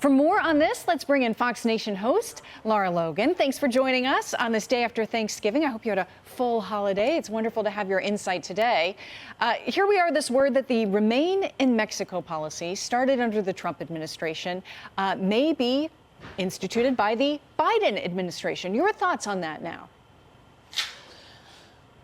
For more on this, let's bring in Fox Nation host Lara Logan. Thanks for joining us on this day after Thanksgiving. I hope you had a full holiday. It's wonderful to have your insight today. Here we are, this word that the Remain in Mexico policy, started under the Trump administration, may be instituted by the Biden administration. Your thoughts on that now?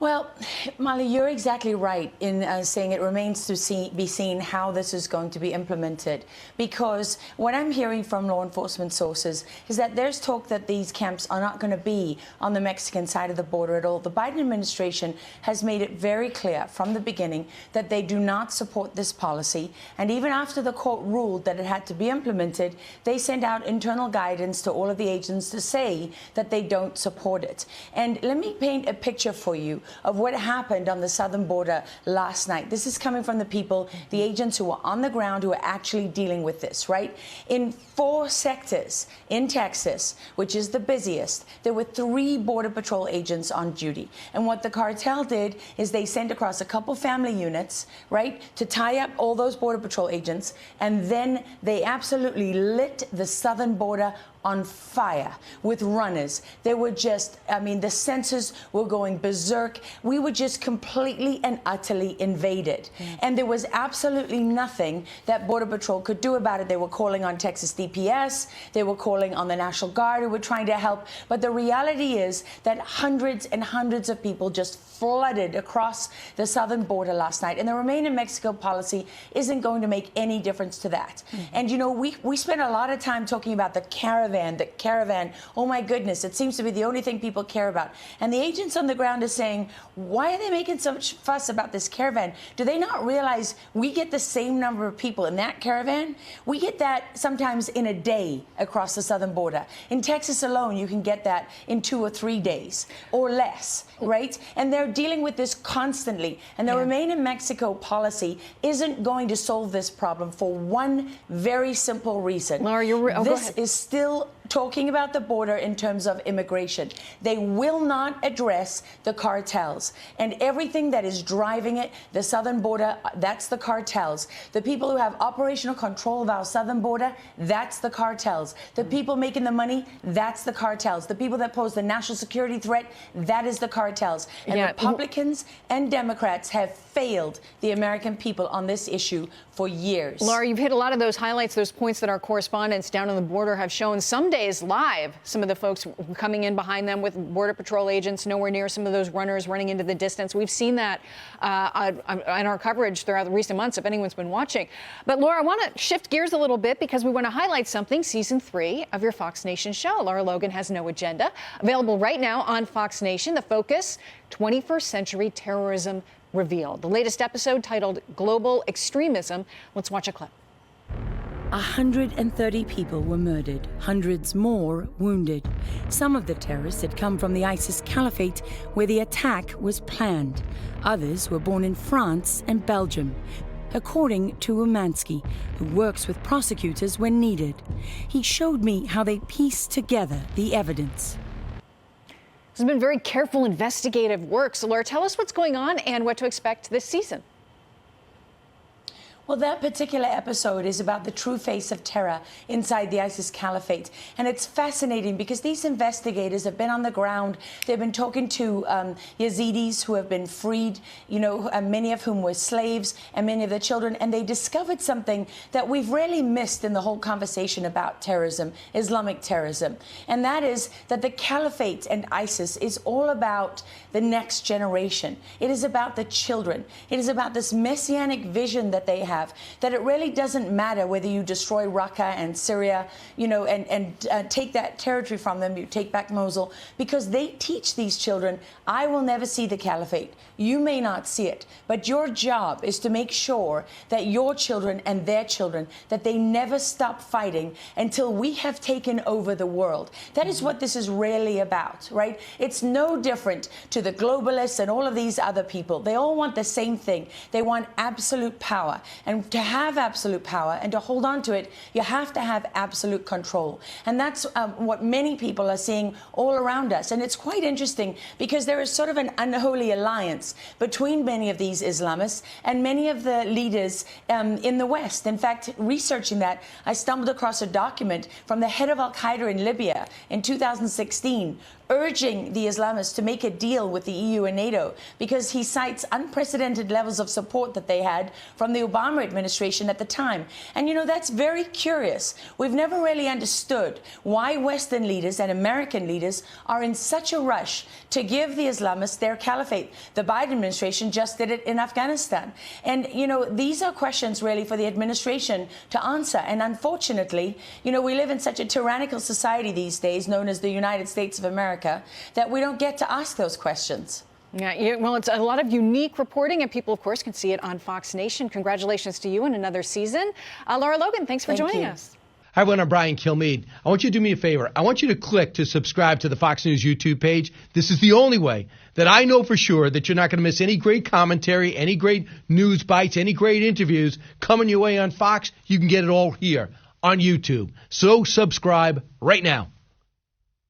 Well, Molly, you're exactly right in saying it remains to be seen how this is going to be implemented. Because what I'm hearing from law enforcement sources is that there's talk that these camps are not going to be on the Mexican side of the border at all. The Biden administration has made it very clear from the beginning that they do not support this policy. And even after the court ruled that it had to be implemented, they sent out internal guidance to all of the agents to say that they don't support it. And let me paint a picture for you of what happened on the southern border last night. This is coming from the people, the agents who are on the ground, who are actually dealing with this, right? In 4 sectors in Texas, which is the busiest, there were 3 Border Patrol agents on duty. And what the cartel did is they sent across a couple family units, right, to tie up all those Border Patrol agents, and then they absolutely lit the southern border on fire with runners. They were just, I mean, the sensors were going berserk. We were just completely and utterly invaded. And there was absolutely nothing that Border Patrol could do about it. They were calling on Texas DPS. They were calling on the National Guard, who were trying to help. But the reality is that hundreds and hundreds of people just flooded across the southern border last night. And the Remain in Mexico policy isn't going to make any difference to that. And, you know, we spent a lot of time talking about the caravan, oh my goodness, it seems to be the only thing people care about. And the agents on the ground are saying, why are they making so much fuss about this caravan? Do they not realize we get the same number of people in that caravan? We get that sometimes in a day across the southern border. In Texas alone, you can get that in 2 or 3 days or less, right? And they're dealing with this constantly. And the Remain in Mexico policy isn't going to solve this problem for one very simple reason. Lara, this is still talking about the border in terms of immigration. They will not address the cartels. And everything that is driving it, the southern border, that's the cartels. The people who have operational control of our southern border, that's the cartels. The people making the money, that's the cartels. The people that pose the national security threat, that is the cartels. And Republicans and Democrats have failed the American people on this issue for years. Lara, you've hit a lot of those highlights, those points that our correspondents down on the border have shown. Some days live, some of the folks coming in behind them with Border Patrol agents, nowhere near some of those runners running into the distance. We've seen that in our coverage throughout the recent months, if anyone's been watching. But Lara, I want to shift gears a little bit because we want to highlight something. Season 3 of your Fox Nation show, Lara Logan Has No Agenda, available right now on Fox Nation. The focus, 21st century terrorism revealed. The latest episode, titled Global Extremism. Let's watch a clip. 130 people were murdered, hundreds more wounded. Some of the terrorists had come from the ISIS caliphate, where the attack was planned. Others were born in France and Belgium, according to Umansky, who works with prosecutors when needed. He showed me how they pieced together the evidence. This has been very careful investigative work. So, Lara, tell us what's going on and what to expect this season. Well, that particular episode is about the true face of terror inside the ISIS caliphate. And it's fascinating because these investigators have been on the ground. They've been talking to Yazidis who have been freed, you know, many of whom were slaves, and many of the children. And they discovered something that we've really missed in the whole conversation about terrorism, Islamic terrorism. And that is that the caliphate and ISIS is all about the next generation. It is about the children. It is about this messianic vision that they have, that it really doesn't matter whether you destroy Raqqa and Syria, you know, and take that territory from them, you take back Mosul, because they teach these children, I will never see the caliphate. You may not see it, but your job is to make sure that your children and their children, that they never stop fighting until we have taken over the world. That is what this is really about, right? It's no different to the globalists and all of these other people. They all want the same thing. They want absolute power. And to have absolute power and to hold on to it, you have to have absolute control. And that's what many people are seeing all around us. And it's quite interesting because there is sort of an unholy alliance between many of these Islamists and many of the leaders in the West. In fact, researching that, I stumbled across a document from the head of al-Qaeda in Libya in 2016, urging the Islamists to make a deal with the EU and NATO because he cites unprecedented levels of support that they had from the Obama administration at the time. And, you know, that's very curious. We've never really understood why Western leaders and American leaders are in such a rush to give the Islamists their caliphate. The Biden administration just did it in Afghanistan. And, you know, these are questions really for the administration to answer. And unfortunately, you know, we live in such a tyrannical society these days, known as the United States of America, that we don't get to ask those questions. Yeah, well, it's a lot of unique reporting, and people, of course, can see it on Fox Nation. Congratulations to you on another season. Lara Logan, thanks for joining us. Hi, everyone. I'm Brian Kilmeade. I want you to do me a favor. I want you to click to subscribe to the Fox News YouTube page. This is the only way that I know for sure that you're not going to miss any great commentary, any great news bites, any great interviews coming your way on Fox. You can get it all here on YouTube. So subscribe right now.